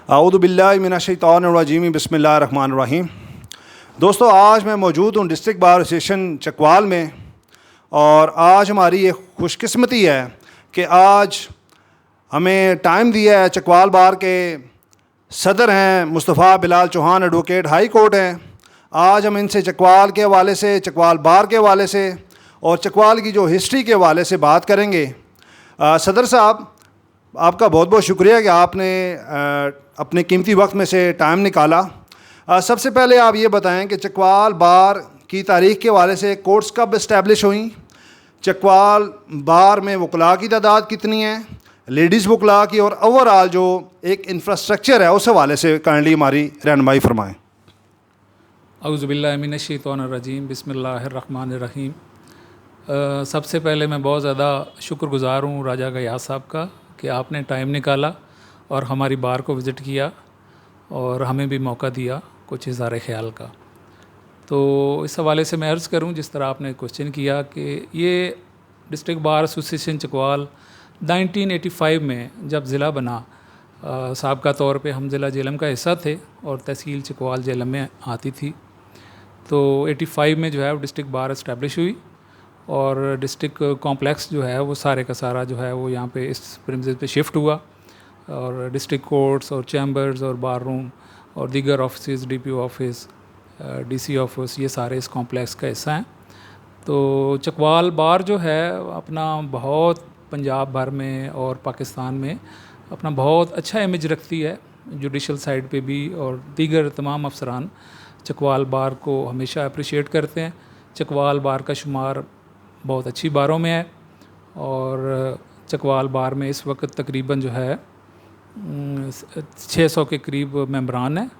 औज़ु बिल्लाहि मिनश्शैतानिर्रजीम बिस्मिल्लाहिर्रहमानिर्रहीम। दोस्तों, आज मैं मौजूद हूँ डिस्ट्रिक्ट बार एसोसिएशन चकवाल में, और आज हमारी ये खुशकिस्मती है कि आज हमें टाइम दिया है। चकवाल बार के सदर हैं Mustafa Bilal Chauhan, advocate high court हैं। आज हम इनसे चकवाल के हवाले से, चकवाल बार के हवाले से और चकवाल की जो हिस्ट्री के हवाले से बात करेंगे। सदर साहब, आपका बहुत बहुत शुक्रिया कि आपने अपने कीमती वक्त में से टाइम निकाला। सबसे पहले आप ये बताएं कि चकवाल बार की तारीख़ के हवाले से कोर्ट्स कब इस्टेब्लिश हुई, चकवाल बार में वकला की तादाद कितनी है, लेडीज़ वकला की, और ओवरऑल जो एक इंफ्रास्ट्रक्चर है उस हवाले से काइंडली हमारी रहनुमाई फरमाएँ। औज़ु बिल्लाहि मिनश्शैतानिर्रजीम बिस्मिल्लाहिर्रहमानिर्रहीम। सबसे पहले मैं बहुत ज़्यादा शुक्रगुज़ार हूँ राजा गयास साहब का कि आपने टाइम निकाला और हमारी बार को विज़िट किया और हमें भी मौका दिया कुछ इज़हार ख़याल का। तो इस हवाले से मैं अर्ज़ करूँ, जिस तरह आपने क्वेश्चन किया कि ये डिस्ट्रिक्ट बार एसोसिएशन चकवाल 1985 में जब ज़िला बना, साबका तौर पे हम ज़िला जेलम का हिस्सा थे और तहसील चकवाल जेलम में आती थी। तो 85 में जो है वो डिस्ट्रिक्ट बार इस्टेब्लिश हुई और डिस्ट्रिक्ट कॉम्प्लेक्स जो है वो सारे का सारा जो है वो यहाँ पे इस प्रीमिसेस पे शिफ्ट हुआ, और डिस्ट्रिक्ट कोर्ट्स और चैम्बर्स और बार रूम और दीगर office, DPO office, DC office, ये सारे इस कॉम्प्लेक्स का हिस्सा हैं। तो चकवाल बार जो है अपना बहुत पंजाब भर में और पाकिस्तान में अपना बहुत अच्छा इमेज रखती है। जुडिशल साइड पे भी और दीगर तमाम अफसरान चकवाल बार को हमेशा अप्रिशिएट करते हैं। चकवाल बार का शुमार बहुत अच्छी बारों में है और चकवाल बार में इस वक्त तकरीबन जो है 600 के करीब मेंबरान हैं,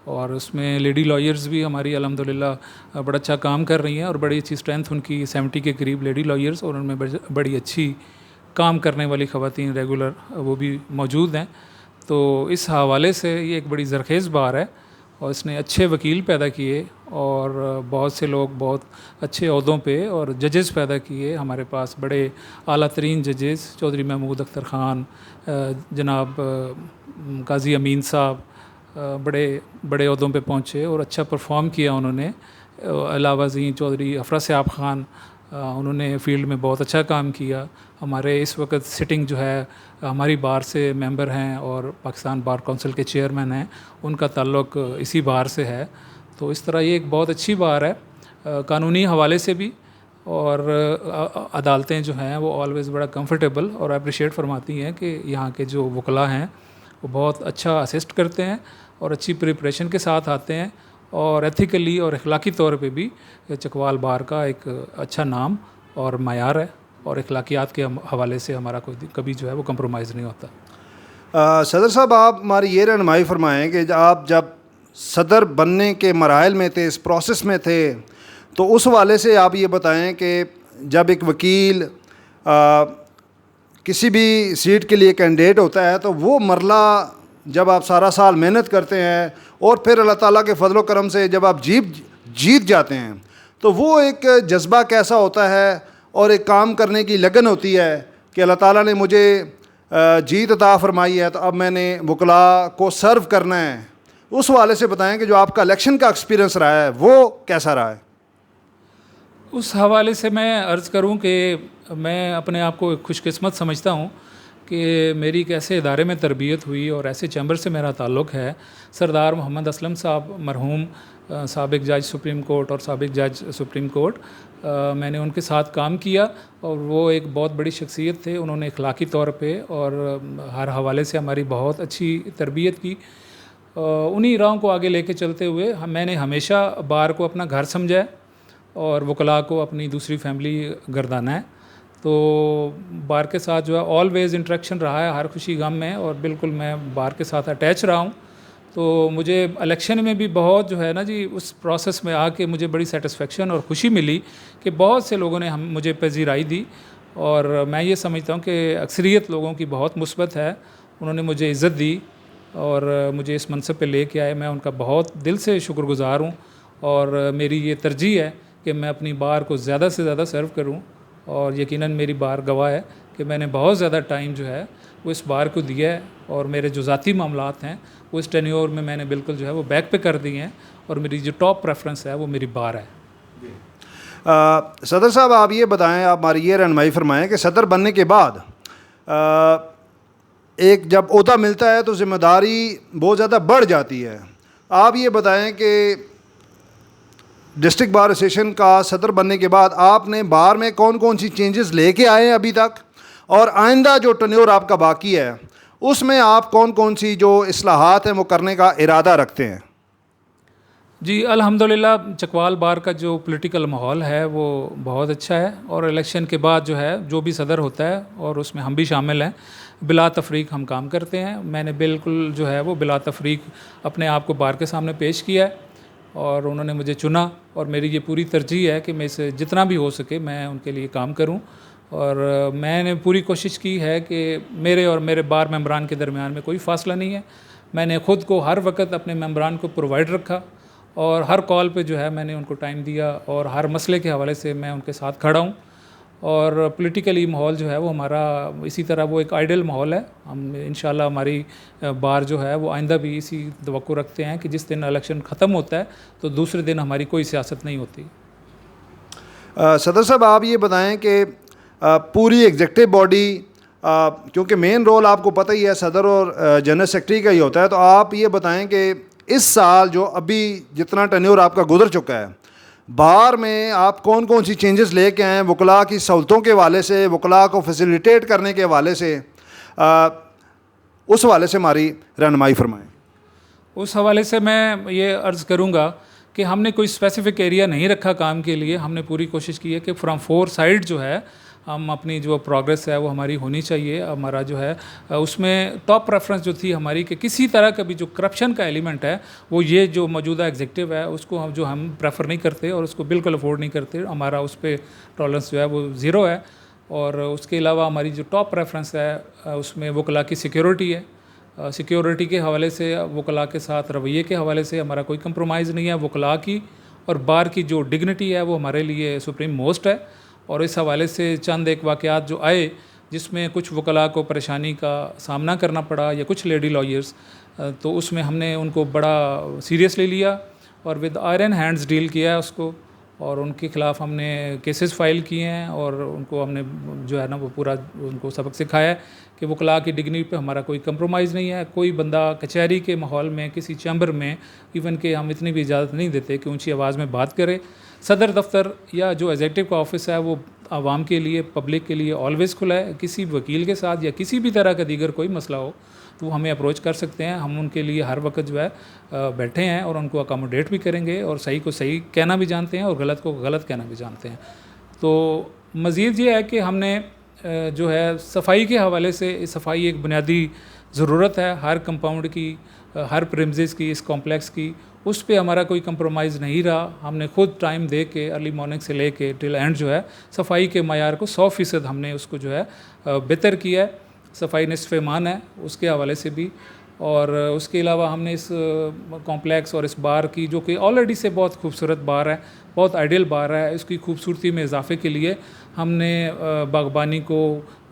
और उसमें लेडी लॉयर्स भी हमारी अल्हम्दुलिल्लाह बड़ा अच्छा काम कर रही हैं और बड़ी अच्छी स्ट्रेंथ उनकी 70 के करीब लेडी लॉयर्स, और उनमें बड़ी अच्छी काम करने वाली ख़वातीन रेगुलर वो भी मौजूद हैं। तो इस हवाले से ये एक बड़ी ज़रखेज़ बार है और इसने अच्छे वकील पैदा किए और बहुत से लोग बहुत अच्छे ओहदों पे और जजेस पैदा किए। हमारे पास बड़े आला तरीन जजेस चौधरी महमूद अख्तर ख़ान, जनाब काजी अमीन साहब बड़े बड़े ओहदों पे पहुँचे और अच्छा परफॉर्म किया उन्होंने। अलावा जी चौधरी अफरा सयाब ख़ान, उन्होंने फ़ील्ड में बहुत अच्छा काम किया। हमारे इस वक्त सिटिंग जो है हमारी बार से मेंबर हैं और पाकिस्तान बार काउंसिल के चेयरमैन हैं, उनका ताल्लुक़ इसी बार से है। तो इस तरह ये एक बहुत अच्छी बार है कानूनी हवाले से भी, और अदालतें जो हैं वो ऑलवेज़ बड़ा कंफर्टेबल और अप्रिशिएट फरमाती हैं कि यहाँ के जो वकला हैं वो बहुत अच्छा असिस्ट करते हैं और अच्छी प्रिपरेशन के साथ आते हैं, और एथिकली और अखलाकी तौर पे भी चकवाल बार का एक अच्छा नाम और मयार है, और अखलाकियात के हवाले से हमारा कोई कभी जो है वो कंप्रोमाइज़ नहीं होता। सदर साहब, आप हमारी ये रहनुमाई फरमाएँ कि आप जब सदर बनने के मराइल में थे, इस प्रोसेस में थे, तो उस हवाले से आप ये बताएं कि जब एक वकील किसी भी सीट के लिए कैंडिडेट होता है तो वो मरला जब आप सारा साल मेहनत करते हैं और फिर अल्लाह ताला के फजल करम से जब आप जीत जाते हैं, तो वो एक जज्बा कैसा होता है और एक काम करने की लगन होती है कि अल्लाह ताला ने मुझे जीत अता फरमाई है, तो अब मैंने वकला को सर्व करना है। उस हवाले से बताएं कि जो आपका इलेक्शन का एक्सपीरियंस रहा है वो कैसा रहा है। उस हवाले से मैं अर्ज़ करूं कि मैं अपने आप को खुशकिस्मत समझता हूं कि मेरी एक ऐसे इदारे में तरबियत हुई और ऐसे चैम्बर से मेरा ताल्लुक़ है। सरदार मोहम्मद असलम साहब मरहूम साबिक़ जज सुप्रीम कोर्ट और साबिक़ जज सुप्रीम कोर्ट, मैंने उनके साथ काम किया और वो एक बहुत बड़ी शख्सियत थे। उन्होंने अखलाकी तौर पे और हर हवाले से हमारी बहुत अच्छी तरबियत की। उन्हीं राहों को आगे लेके चलते हुए मैंने हमेशा बार को अपना घर समझा है और वकला को अपनी दूसरी फैमिली गर्दाना है। तो बार के साथ जो है ऑलवेज़ इंटरेक्शन रहा है हर खुशी गम में, और बिल्कुल मैं बार के साथ अटैच रहा हूँ। तो मुझे इलेक्शन में भी बहुत जो है ना जी, उस प्रोसेस में आके मुझे बड़ी सेटिस्फेक्शन और ख़ुशी मिली कि बहुत से लोगों ने मुझे पजीराई दी, और मैं ये समझता हूँ कि अक्सरियत लोगों की बहुत मुस्बत है। उन्होंने मुझे इज़्ज़त दी और मुझे इस मनसब पे लेके आए। मैं उनका बहुत दिल से शुक्रगुज़ार हूँ, और मेरी ये तरजीह है कि मैं अपनी बार को ज़्यादा से ज़्यादा सर्व करूँ, और यकीनन मेरी बार गवाह है कि मैंने बहुत ज़्यादा टाइम जो है वो इस बार को दिया है, और मेरे जो ज़ाती मामलात हैं वो इस टेन्योर में मैंने बिल्कुल जो है वो बैक पे कर दिए हैं, और मेरी जो टॉप प्रेफरेंस है वो मेरी बार है। सदर साहब, आप ये बताएं, आप हमारी ये रहनुमाई फरमाएं कि सदर बनने के बाद एक जब ओहदा मिलता है तो ज़िम्मेदारी बहुत ज़्यादा बढ़ जाती है। आप ये बताएं कि डिस्ट्रिक्ट बार एसोसिएशन का सदर बनने के बाद आपने बार में कौन कौन सी चेंजेस लेके आए हैं अभी तक, और आइंदा जो टेन्योर आपका बाकी है उसमें आप कौन कौन सी जो इस्लाहात हैं वो करने का इरादा रखते हैं? जी अल्हम्दुलिल्लाह, चकवाल बार का जो पॉलिटिकल माहौल है वो बहुत अच्छा है, और इलेक्शन के बाद जो है जो भी सदर होता है और उसमें हम भी शामिल हैं, बिला तफरीक हम काम करते हैं। मैंने बिल्कुल जो है वो बिला तफरीक अपने आप को बार के सामने पेश किया है, और उन्होंने मुझे चुना, और मेरी ये पूरी तरजीह है कि मैं इसे जितना भी हो सके मैं उनके लिए काम करूं। और मैंने पूरी कोशिश की है कि मेरे और मेरे बार मेंबरान के दरमियान में कोई फ़ासला नहीं है। मैंने ख़ुद को हर वक्त अपने मेंबरान को प्रोवाइड रखा, और हर कॉल पे जो है मैंने उनको टाइम दिया, और हर मसले के हवाले से मैं उनके साथ खड़ा हूँ। और पॉलिटिकली माहौल जो है वो हमारा इसी तरह वो एक आइडियल माहौल है। हम इंशाल्लाह हमारी बार जो है वो आइंदा भी इसी तवक्को रखते हैं कि जिस दिन इलेक्शन ख़त्म होता है तो दूसरे दिन हमारी कोई सियासत नहीं होती। सदर साहब, आप ये बताएं कि पूरी एग्जेक्टिव बॉडी, क्योंकि मेन रोल आपको पता ही है सदर और जनरल सेक्रेटरी का ही होता है, तो आप ये बताएं कि इस साल जो अभी जितना टेन्योर आपका गुजर चुका है, बार में आप कौन कौन सी चेंजेस लेके आए हैं वकला की सहूलतों के हवाले से, वकला को फैसिलिटेट करने के हवाले से, उस हवाले से हमारी रहनुमाई फरमाएँ। उस हवाले से मैं ये अर्ज़ करूँगा कि हमने कोई स्पेसिफ़िक एरिया नहीं रखा काम के लिए। हमने पूरी कोशिश की है कि फ्रॉम 4 साइड जो है हम अपनी जो प्रोग्रेस है वो हमारी होनी चाहिए। हमारा जो है उसमें टॉप प्रेफरेंस जो थी हमारी कि किसी तरह का भी जो करप्शन का एलिमेंट है वो ये जो मौजूदा एग्जीक्यूटिव है उसको हम प्रेफर नहीं करते, और उसको बिल्कुल अफोर्ड नहीं करते। हमारा उस पर टॉलरेंस जो है वो ज़ीरो है। और उसके अलावा हमारी जो टॉप प्रेफरेंस है उसमें वकला की सिक्योरिटी है। सिक्योरिटी के हवाले से, वकला के साथ रवैये के हवाले से हमारा कोई कंप्रोमाइज़ नहीं है। वकला की और बार की जो डिग्निटी है वो हमारे लिए सुप्रीम मोस्ट है। और इस हवाले से चंद एक वाक़यात जो आए जिसमें कुछ वकला को परेशानी का सामना करना पड़ा या कुछ लेडी लॉयर्स, तो उसमें हमने उनको बड़ा सीरियसली लिया और विद आयरन हैंड्स डील किया है उसको, और उनके ख़िलाफ़ हमने केसेस फाइल किए हैं, और उनको हमने जो है ना वो पूरा उनको सबक सिखाया है कि वकला की डिग्निटी पे हमारा कोई कंप्रोमाइज़ नहीं है। कोई बंदा कचहरी के माहौल में किसी चैम्बर में इवन के हम इतनी भी इजाज़त नहीं देते कि ऊंची आवाज़ में बात करे। सदर दफ्तर या जो एग्जीक्यूटिव का ऑफिस है वो आवाम के लिए, पब्लिक के लिए ऑलवेज़ खुला है। किसी वकील के साथ या किसी भी तरह का दीगर कोई मसला हो तो वो हमें अप्रोच कर सकते हैं। हम उनके लिए हर वक्त जो है बैठे हैं और उनको अकोमोडेट भी करेंगे, और सही को सही कहना भी जानते हैं और गलत को गलत कहना भी जानते हैं। तो मज़ीद ये है कि हमने जो है सफाई के हवाले से, सफाई एक बुनियादी ज़रूरत है हर कंपाउंड की, हर प्रेमिसेस की, इस कॉम्प्लेक्स की। उस पे हमारा कोई कंप्रोमाइज़ नहीं रहा। हमने खुद टाइम दे के अर्ली मॉर्निंग से लेके टिल एंड जो है सफाई के मयार को 100% हमने उसको जो है बेहतर किया है। सफाई निस्फ़ ईमान है उसके हवाले से भी। और उसके अलावा हमने इस कॉम्प्लेक्स और इस बार की, जो कि ऑलरेडी से बहुत खूबसूरत बार है, बहुत आइडियल बार है, इसकी खूबसूरती में इजाफे के लिए हमने बागबानी को,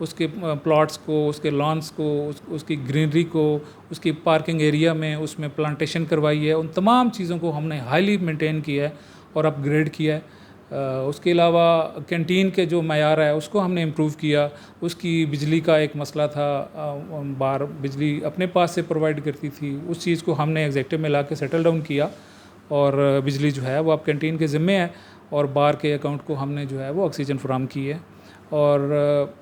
उसके प्लॉट्स को, उसके लॉन्स को, उसकी ग्रीनरी को, उसकी पार्किंग एरिया में उसमें प्लांटेशन करवाई है। उन तमाम चीज़ों को हमने हाईली मेंटेन किया है और अपग्रेड किया है। उसके अलावा कैंटीन के जो मयार है उसको हमने इम्प्रूव किया। उसकी बिजली का एक मसला था, बार बिजली अपने पास से प्रोवाइड करती थी, उस चीज़ को हमने एग्जीक्यूटिव में ला के सेटल डाउन किया, और बिजली जो है वो अब कैंटीन के ज़िम्मे है, और बार के अकाउंट को हमने जो है वो ऑक्सीजन फराहम की है। और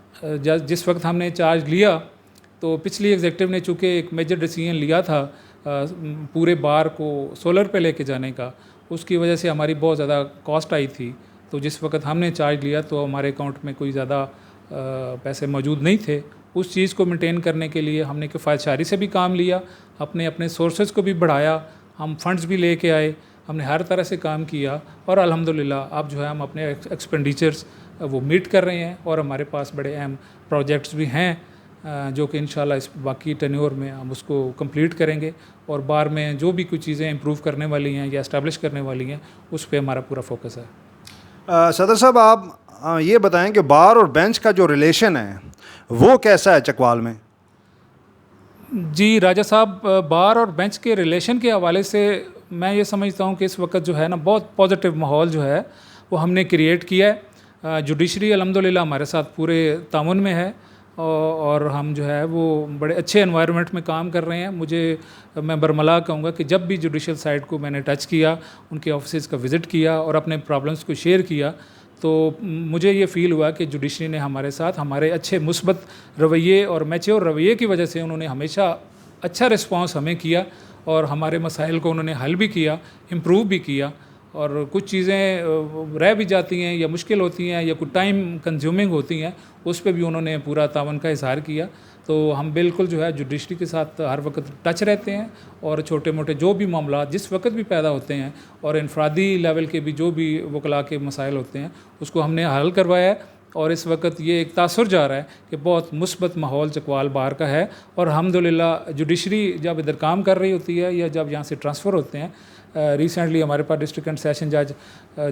जिस वक्त हमने चार्ज लिया तो पिछली एग्जीक्यूटिव ने चूँकि एक मेजर डिसीजन लिया था पूरे बार को सोलर पे लेके जाने का, उसकी वजह से हमारी बहुत ज़्यादा कॉस्ट आई थी। तो जिस वक्त हमने चार्ज लिया तो हमारे अकाउंट में कोई ज़्यादा पैसे मौजूद नहीं थे। उस चीज़ को मेंटेन करने के लिए हमने किफ़ायतशारी से भी काम लिया, अपने सोर्सेज को भी बढ़ाया, हम फंड्स भी लेके आए, हमने हर तरह से काम किया, और अल्हम्दुलिल्लाह अब जो है हम अपने एक्सपेंडिचर्स वो मीट कर रहे हैं। और हमारे पास बड़े अहम प्रोजेक्ट्स भी हैं जो कि इंशाल्लाह इस बाकी टेन्योर में हम उसको कंप्लीट करेंगे, और बार में जो भी कुछ चीज़ें इंप्रूव करने वाली हैं या इस्टेब्लिश करने वाली हैं उस पर हमारा पूरा फोकस है। सदर साहब, आप ये बताएं कि बार और बेंच का जो रिलेशन है वो कैसा है चकवाल में? जी राजा साहब, बार और बेंच के रिलेशन के हवाले से मैं ये समझता हूँ कि इस वक्त जो है ना बहुत पॉजिटिव माहौल जो है वो हमने क्रिएट किया है। जुडिशरी अल्हम्दुलिल्लाह हमारे साथ पूरे तामुन में है और हम जो है वो बड़े अच्छे एनवायरनमेंट में काम कर रहे हैं। मैं बरमला कहूँगा कि जब भी जुडिशल साइड को मैंने टच किया, उनके ऑफिस का विज़िट किया और अपने प्रॉब्लम्स को शेयर किया, तो मुझे ये फ़ील हुआ कि जुडिशरी ने हमारे साथ हमारे अच्छे मुस्बत रवैये और मैच्योर रवैये की वजह से उन्होंने हमेशा अच्छा रिस्पांस हमें किया और हमारे मसाइल को उन्होंने हल भी किया, इम्प्रूव भी किया। और कुछ चीज़ें रह भी जाती हैं या मुश्किल होती हैं या कुछ टाइम कंज्यूमिंग होती हैं, उस पर भी उन्होंने पूरा तावन का इज़हार किया। तो हम बिल्कुल जो है जुडिशरी के साथ हर वक्त टच रहते हैं और छोटे मोटे जो भी मामला जिस वक्त भी पैदा होते हैं और इनफरादी लेवल के भी जो भी वकला के मसाइल होते हैं उसको हमने हल करवाया है। और इस वक्त ये एक तासुर जा रहा है कि बहुत मुस्बत माहौल चकवाल बार का है। और अल्हम्दुलिल्लाह जुडिशरी जब इधर काम कर रही होती है या जब यहाँ से ट्रांसफ़र होते हैं, रिसेंटली हमारे पास डिस्ट्रिक्ट एंड सेशन जज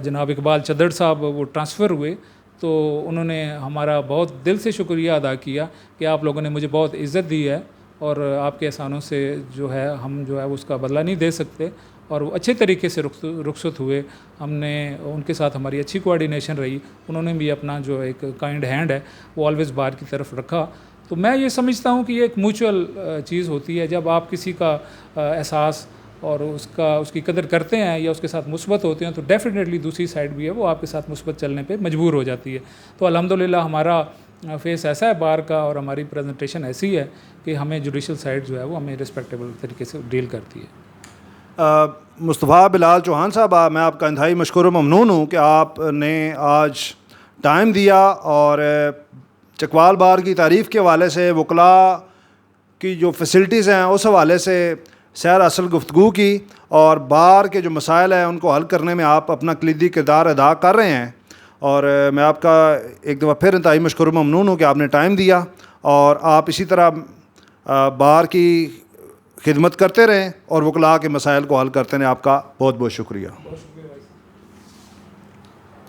जनाब इकबाल चद्दड़ साहब वो ट्रांसफ़र हुए, तो उन्होंने हमारा बहुत दिल से शुक्रिया अदा किया कि आप लोगों ने मुझे बहुत इज़्ज़त दी है और आपके एहसानों से जो है हम जो है उसका बदला नहीं दे सकते। और वो अच्छे तरीके से रुखसत हुए, हमने उनके साथ हमारी अच्छी कोऑर्डिनेशन रही, उन्होंने भी अपना जो एक काइंड हैंड है वो ऑलवेज़ बार की तरफ रखा। तो मैं ये समझता हूँ कि ये एक म्यूचुअल चीज़ होती है। जब आप किसी का एहसास और उसकी कदर करते हैं या उसके साथ मुस्बत होते हैं तो डेफिनेटली दूसरी साइड भी है वो आपके साथ मुस्बत चलने पे मजबूर हो जाती है। तो अल्हम्दुलिल्लाह हमारा फेस ऐसा है बार का और हमारी प्रेजेंटेशन ऐसी है कि हमें जुडिशल साइड जो है वो हमें रिस्पेक्टेबल तरीके से डील करती है। मुस्तफ़ा बिलाल चौहान साहब, मैं आपका इंतहाई मशकूर ममनून हूँ कि आपने आज टाइम दिया और चकवाल बार की तारीफ़ के हवाले से, वकला की जो फैसिलिटीज़ हैं उस हवाले से सैर असल गुफ्तगू की और बार के जो मसाइल हैं उनको हल करने में आप अपना कलीदी किरदार अदा कर रहे हैं। और मैं आपका एक दफ़ा फिर इंतहाई मशकूर ममनून हूँ कि आपने टाइम दिया और आप इसी तरह बार की खिदमत करते रहें और वकला के मसाइल को हल करते रहें। आपका बहुत बहुत शुक्रिया।